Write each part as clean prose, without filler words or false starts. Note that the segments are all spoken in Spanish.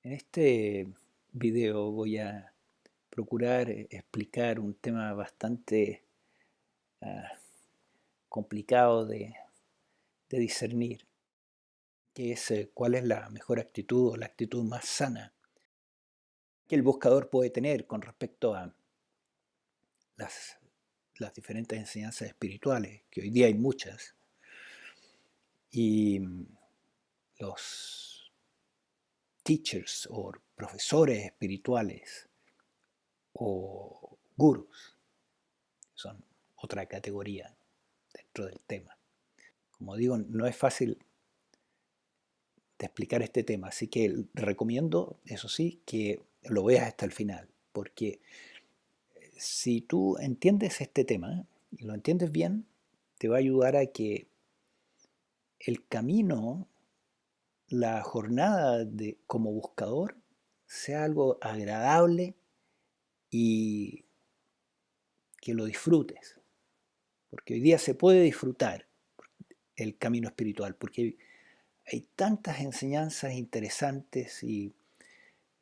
En este video voy a procurar explicar un tema bastante ah, complicado de discernir, que es cuál es la mejor actitud o la actitud más sana que el buscador puede tener con respecto a las, las diferentes enseñanzas espirituales, que hoy día hay muchas, y los teachers o profesores espirituales o gurús, son otra categoría dentro del tema. Como digo, no es fácil de explicar este tema, así que recomiendo, eso sí, que lo veas hasta el final, porque si tú entiendes este tema y lo entiendes bien, te va a ayudar a que el camino, la jornada como buscador sea algo agradable y que lo disfrutes, porque hoy día se puede disfrutar el camino espiritual, porque hay tantas enseñanzas interesantes y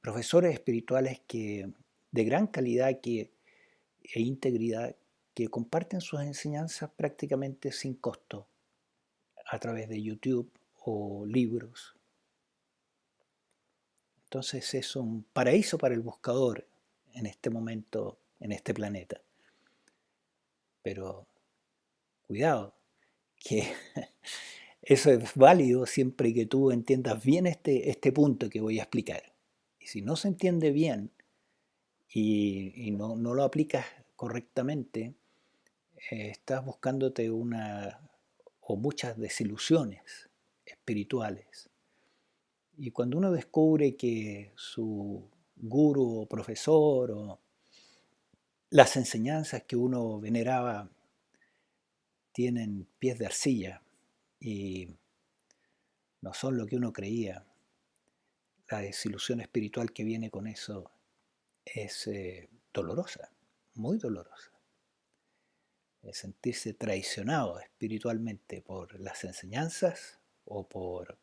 profesores espirituales de gran calidad e integridad que comparten sus enseñanzas prácticamente sin costo a través de YouTube o libros. Entonces es un paraíso para el buscador en este momento, en este planeta. Pero cuidado, que eso es válido siempre que tú entiendas bien este punto que voy a explicar. Y si no se entiende bien y no lo aplicas correctamente, estás buscándote una o muchas desilusiones espirituales. Y cuando uno descubre que su guru o profesor o las enseñanzas que uno veneraba tienen pies de arcilla y no son lo que uno creía, la desilusión espiritual que viene con eso es dolorosa, muy dolorosa. Es sentirse traicionado espiritualmente por las enseñanzas o por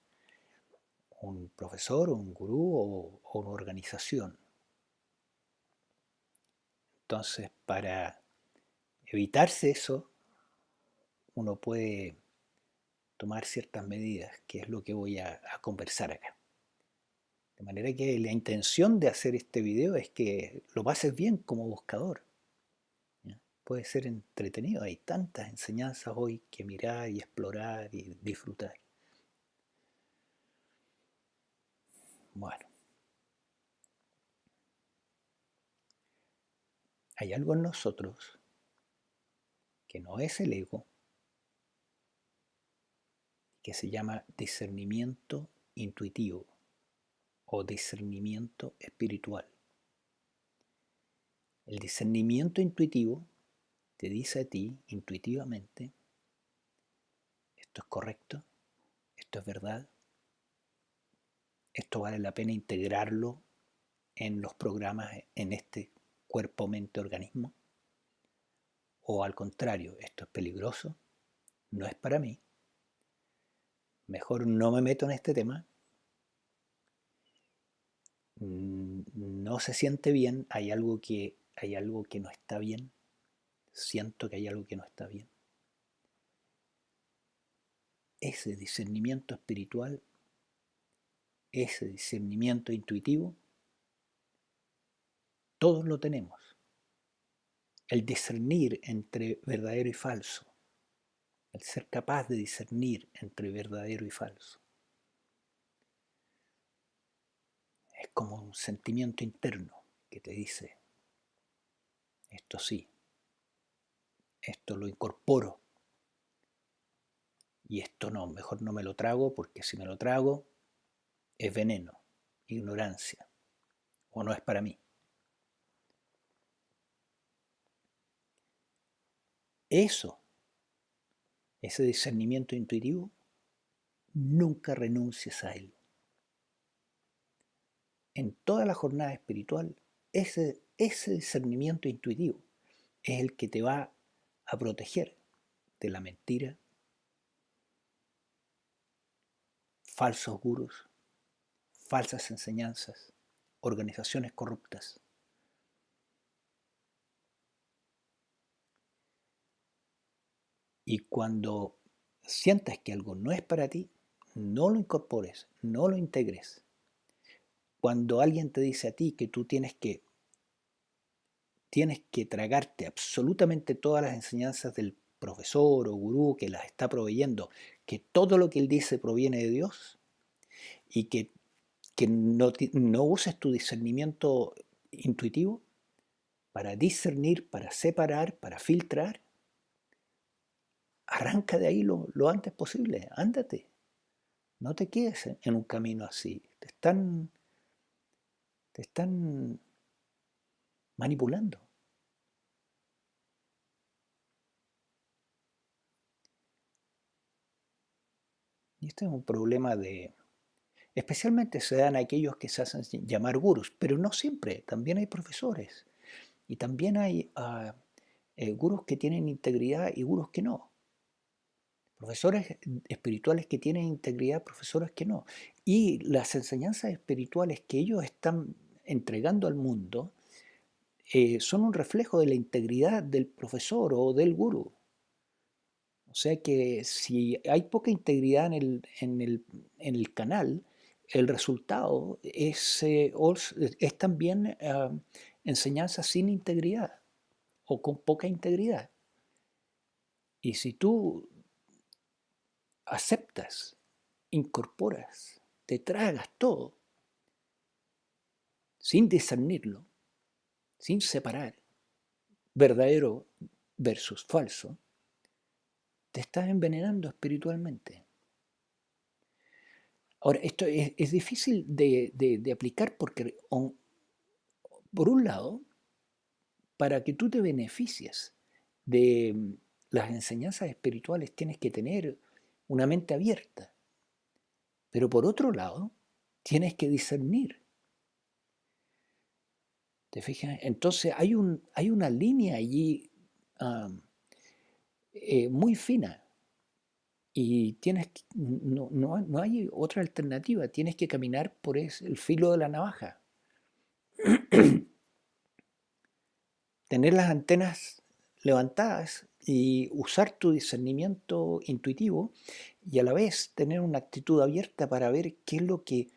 un profesor, un gurú o una organización. Entonces, para evitarse eso, uno puede tomar ciertas medidas, que es lo que voy a conversar acá. De manera que la intención de hacer este video es que lo pases bien como buscador. ¿Ya? Puede ser entretenido, hay tantas enseñanzas hoy que mirar y explorar y disfrutar. Bueno, hay algo en nosotros que no es el ego, que se llama discernimiento intuitivo o discernimiento espiritual. El discernimiento intuitivo te dice a ti intuitivamente, esto es correcto, esto es verdad, esto vale la pena integrarlo en los programas en este cuerpo, mente, organismo, o al contrario, esto es peligroso, no es para mí, mejor no me meto en este tema, no se siente bien, hay algo que no está bien, siento que hay algo que no está bien. Ese discernimiento espiritual, ese discernimiento intuitivo, todos lo tenemos. El discernir entre verdadero y falso, el ser capaz de discernir entre verdadero y falso. Es como un sentimiento interno que te dice, esto sí, esto lo incorporo y esto no, mejor no me lo trago porque si me lo trago es veneno, ignorancia o no es para mí. Eso, ese discernimiento intuitivo, nunca renuncies a él. En toda la jornada espiritual, ese discernimiento intuitivo es el que te va a proteger de la mentira, falsos gurús, falsas enseñanzas, organizaciones corruptas. Y cuando sientas que algo no es para ti, no lo incorpores, no lo integres. Cuando alguien te dice a ti que tú tienes que tragarte absolutamente todas las enseñanzas del profesor o gurú que las está proveyendo, que todo lo que él dice proviene de Dios y que no uses tu discernimiento intuitivo para discernir, para separar, para filtrar, arranca de ahí lo antes posible, ándate, no te quedes en un camino así, te están manipulando. Y este es un problema especialmente se dan aquellos que se hacen llamar gurús, pero no siempre, también hay profesores y también hay gurús que tienen integridad y gurús que no. Profesores espirituales que tienen integridad, profesores que no. Y las enseñanzas espirituales que ellos están entregando al mundo son un reflejo de la integridad del profesor o del gurú. O sea que si hay poca integridad en el canal, el resultado es también enseñanza sin integridad o con poca integridad. Y si tú aceptas, incorporas, te tragas todo, sin discernirlo, sin separar verdadero versus falso, te estás envenenando espiritualmente. Ahora, esto es difícil de aplicar porque, por un lado, para que tú te beneficies de las enseñanzas espirituales tienes que tener una mente abierta, pero por otro lado, tienes que discernir. ¿Te fijas? Entonces hay una línea allí muy fina y no hay otra alternativa, tienes que caminar por el filo de la navaja. Tener las antenas levantadas y usar tu discernimiento intuitivo y a la vez tener una actitud abierta para ver qué es lo que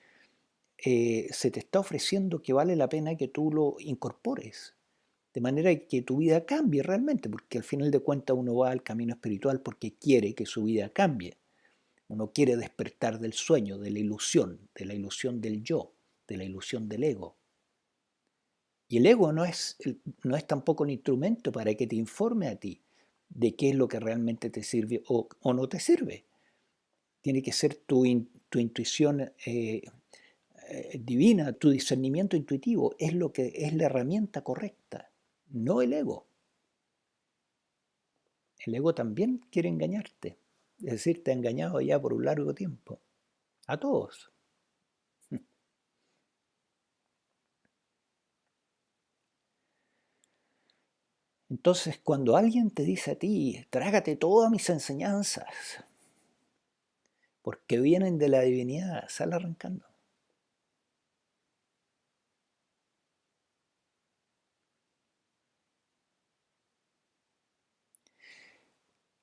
se te está ofreciendo que vale la pena que tú lo incorpores. De manera que tu vida cambie realmente, porque al final de cuentas uno va al camino espiritual porque quiere que su vida cambie. Uno quiere despertar del sueño, de la ilusión del yo, de la ilusión del ego. Y el ego no es tampoco un instrumento para que te informe a ti de qué es lo que realmente te sirve o no te sirve. Tiene que ser tu intuición divina, tu discernimiento intuitivo, es lo que es la herramienta correcta, no el ego. El ego también quiere engañarte, es decir, te ha engañado ya por un largo tiempo, a todos. Entonces, cuando alguien te dice a ti, trágate todas mis enseñanzas, porque vienen de la divinidad, sal arrancando.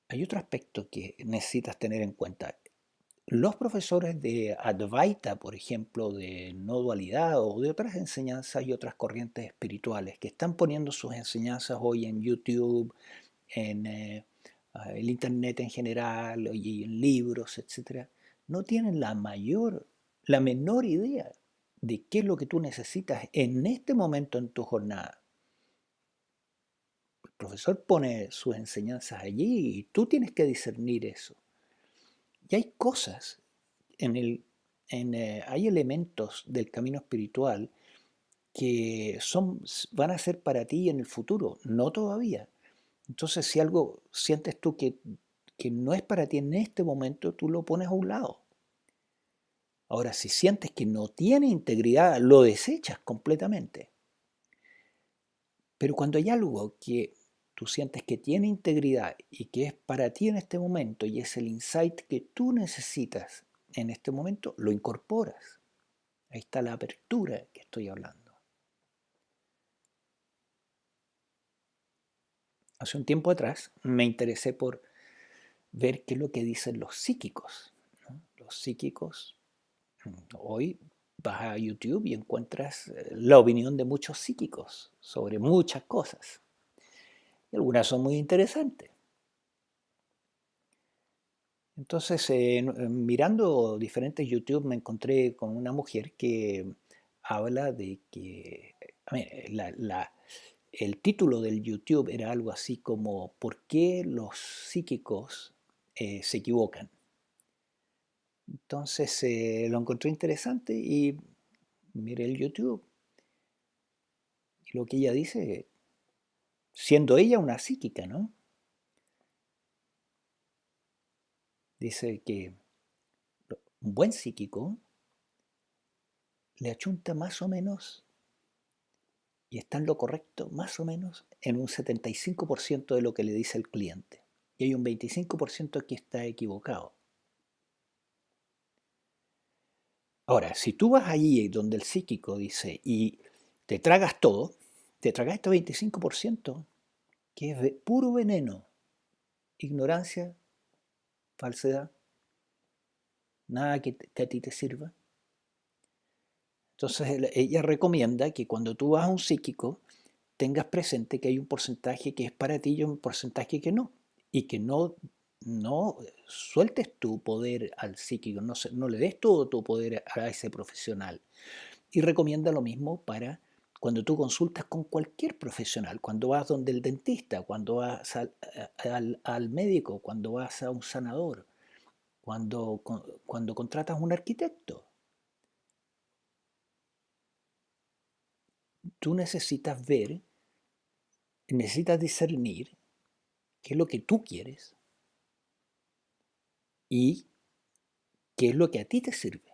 Hay otro aspecto que necesitas tener en cuenta. Los profesores de Advaita, por ejemplo, de no dualidad o de otras enseñanzas y otras corrientes espirituales que están poniendo sus enseñanzas hoy en YouTube, en el Internet en general y en libros, etcétera, no tienen la menor idea de qué es lo que tú necesitas en este momento en tu jornada. El profesor pone sus enseñanzas allí y tú tienes que discernir eso. Y hay cosas hay elementos del camino espiritual que van a ser para ti en el futuro, no todavía. Entonces, si algo sientes tú que no es para ti en este momento, tú lo pones a un lado. Ahora, si sientes que no tiene integridad, lo desechas completamente. Pero cuando hay algo que tú sientes que tiene integridad y que es para ti en este momento y es el insight que tú necesitas en este momento, lo incorporas. Ahí está la apertura que estoy hablando. Hace un tiempo atrás me interesé por ver qué es lo que dicen los psíquicos, ¿no? Los psíquicos, hoy vas a YouTube y encuentras la opinión de muchos psíquicos sobre muchas cosas. Y algunas son muy interesantes. Entonces, mirando diferentes YouTube, me encontré con una mujer que habla de que el título del YouTube era algo así como ¿por qué los psíquicos se equivocan? Entonces lo encontré interesante y miré el YouTube y lo que ella dice, siendo ella una psíquica, ¿no? Dice que un buen psíquico le achunta más o menos y está en lo correcto más o menos en un 75% de lo que le dice el cliente. Y hay un 25% que está equivocado. Ahora, si tú vas allí donde el psíquico dice y te tragas todo, te tragas este 25% que es puro veneno, ignorancia, falsedad, nada que a ti te sirva. Entonces ella recomienda que cuando tú vas a un psíquico tengas presente que hay un porcentaje que es para ti y un porcentaje que no. Y que no sueltes tu poder al psíquico, no le des todo tu poder a ese profesional. Y recomienda lo mismo para cuando tú consultas con cualquier profesional, cuando vas donde el dentista, cuando vas al médico, cuando vas a un sanador, cuando contratas a un arquitecto. Tú necesitas discernir qué es lo que tú quieres y qué es lo que a ti te sirve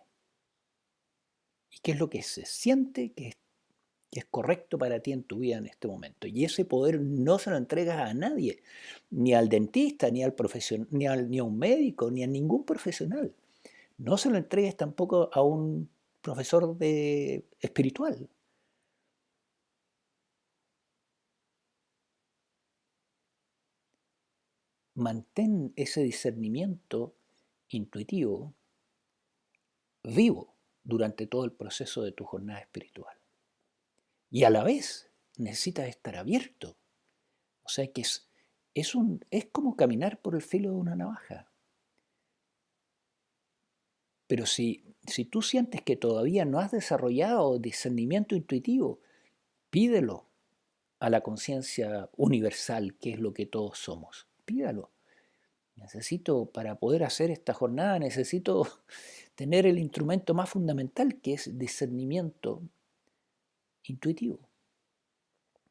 y qué es lo que se siente que es correcto para ti en tu vida en este momento. Y ese poder no se lo entregas a nadie, ni al dentista, ni al profesional, ni a un médico, ni a ningún profesional. No se lo entregues tampoco a un profesor espiritual. Mantén ese discernimiento intuitivo vivo durante todo el proceso de tu jornada espiritual. Y a la vez necesitas estar abierto. O sea que es como caminar por el filo de una navaja. Pero si tú sientes que todavía no has desarrollado discernimiento intuitivo, pídelo a la conciencia universal, que es lo que todos somos. Pídalo. Para poder hacer esta jornada, necesito tener el instrumento más fundamental, que es discernimiento intuitivo,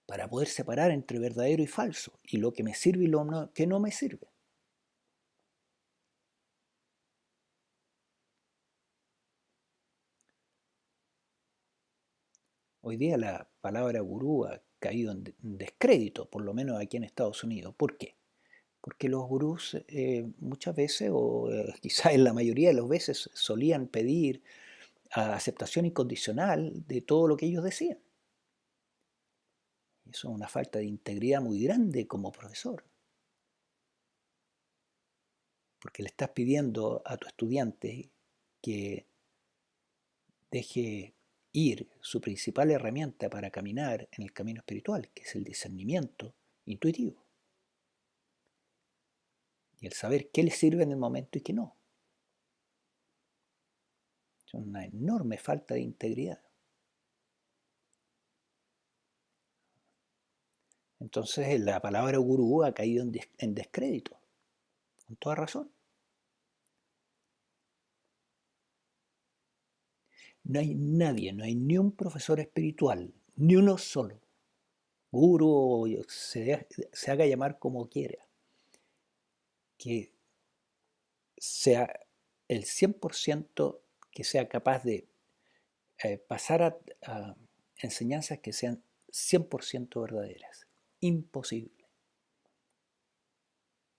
para poder separar entre verdadero y falso, y lo que me sirve y lo que no me sirve. Hoy día la palabra gurú ha caído en descrédito, por lo menos aquí en Estados Unidos. ¿Por qué? Porque los gurús muchas veces, o quizás en la mayoría de las veces, solían pedir aceptación incondicional de todo lo que ellos decían. Eso es una falta de integridad muy grande como profesor, porque le estás pidiendo a tu estudiante que deje ir su principal herramienta para caminar en el camino espiritual, que es el discernimiento intuitivo y el saber qué le sirve en el momento y qué no. Es una enorme falta de integridad. Entonces la palabra gurú ha caído en descrédito, con toda razón. No hay nadie, no hay ni un profesor espiritual, ni uno solo, gurú o se haga llamar como quiera, que sea el 100% que sea capaz de pasar a enseñanzas que sean 100% verdaderas. Imposible.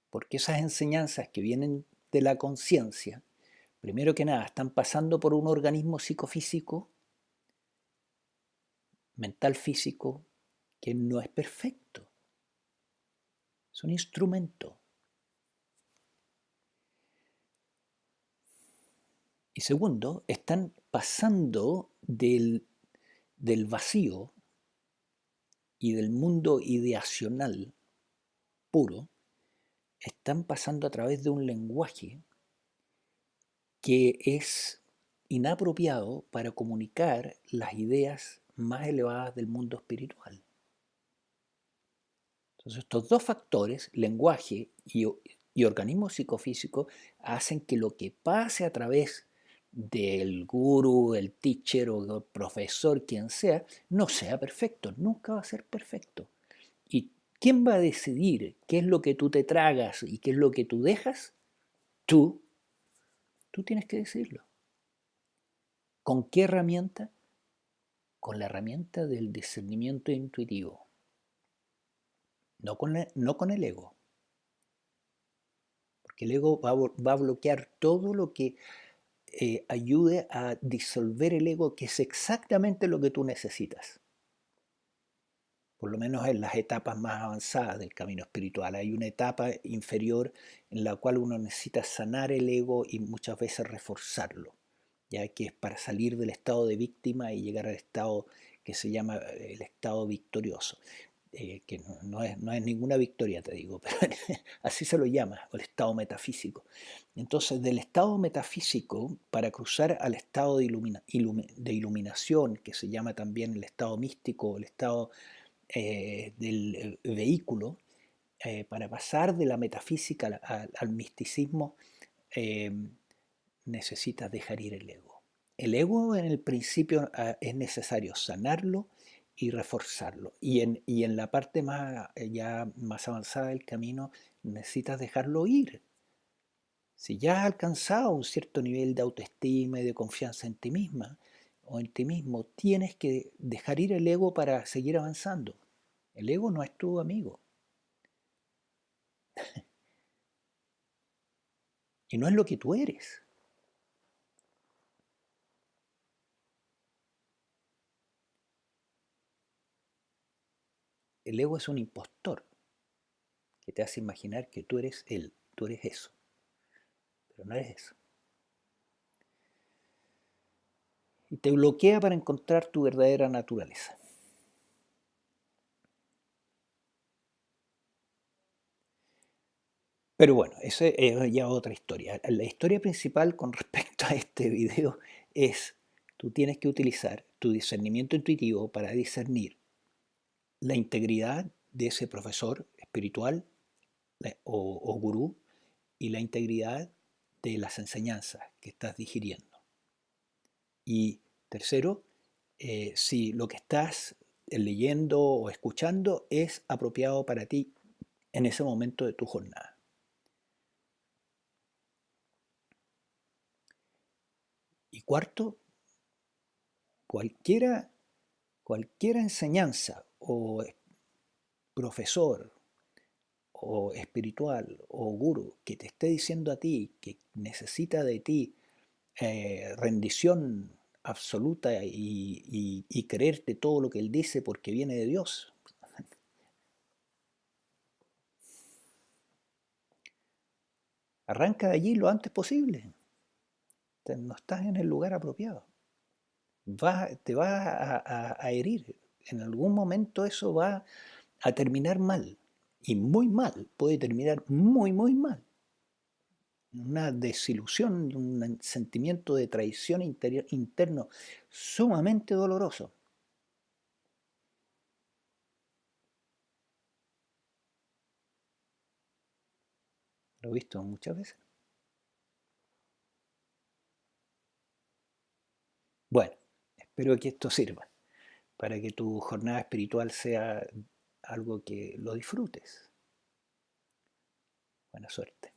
Porque esas enseñanzas que vienen de la conciencia, primero que nada, están pasando por un organismo psicofísico mental físico que no es perfecto. Es un instrumento. Y segundo, están pasando del vacío y del mundo ideacional puro, están pasando a través de un lenguaje que es inapropiado para comunicar las ideas más elevadas del mundo espiritual. Entonces, estos dos factores, lenguaje y organismo psicofísico, hacen que lo que pase a través del guru, el teacher o el profesor, quien sea, no sea perfecto, nunca va a ser perfecto. ¿Y quién va a decidir qué es lo que tú te tragas y qué es lo que tú dejas? Tú, tú tienes que decirlo. ¿Con qué herramienta? Con la herramienta del discernimiento intuitivo, no con el ego, porque el ego va a bloquear todo lo que ayude a disolver el ego, que es exactamente lo que tú necesitas. Por lo menos en las etapas más avanzadas del camino espiritual. Hay una etapa inferior en la cual uno necesita sanar el ego y muchas veces reforzarlo, ya que es para salir del estado de víctima y llegar al estado que se llama el estado victorioso. Que no es ninguna victoria, te digo, pero así se lo llama, el estado metafísico. Entonces, del estado metafísico, para cruzar al estado de iluminación, que se llama también el estado místico, el estado del vehículo, para pasar de la metafísica al misticismo, eh, necesitas dejar ir el ego. El ego en el principio es necesario sanarlo y reforzarlo. Y en la parte más, ya más avanzada del camino necesitas dejarlo ir. Si ya has alcanzado un cierto nivel de autoestima y de confianza en ti misma o en ti mismo, tienes que dejar ir el ego para seguir avanzando. El ego no es tu amigo y no es lo que tú eres. El ego es un impostor que te hace imaginar que tú eres él, tú eres eso, pero no eres eso. Y te bloquea para encontrar tu verdadera naturaleza. Pero bueno, esa es ya otra historia. La historia principal con respecto a este video es, tú tienes que utilizar tu discernimiento intuitivo para discernir la integridad de ese profesor espiritual o gurú y la integridad de las enseñanzas que estás digiriendo. Y tercero, si lo que estás leyendo o escuchando es apropiado para ti en ese momento de tu jornada. Y cuarto, cualquiera, cualquier enseñanza o profesor o espiritual o guru que te esté diciendo a ti que necesita de ti rendición absoluta y creerte todo lo que él dice porque viene de Dios, arranca de allí lo antes posible. No estás en el lugar apropiado. Te vas a herir. En algún momento eso va a terminar mal. Y muy mal. Puede terminar muy, muy mal. Una desilusión, un sentimiento de traición interno sumamente doloroso. Lo he visto muchas veces. Bueno, espero que esto sirva para que tu jornada espiritual sea algo que lo disfrutes. Buena suerte.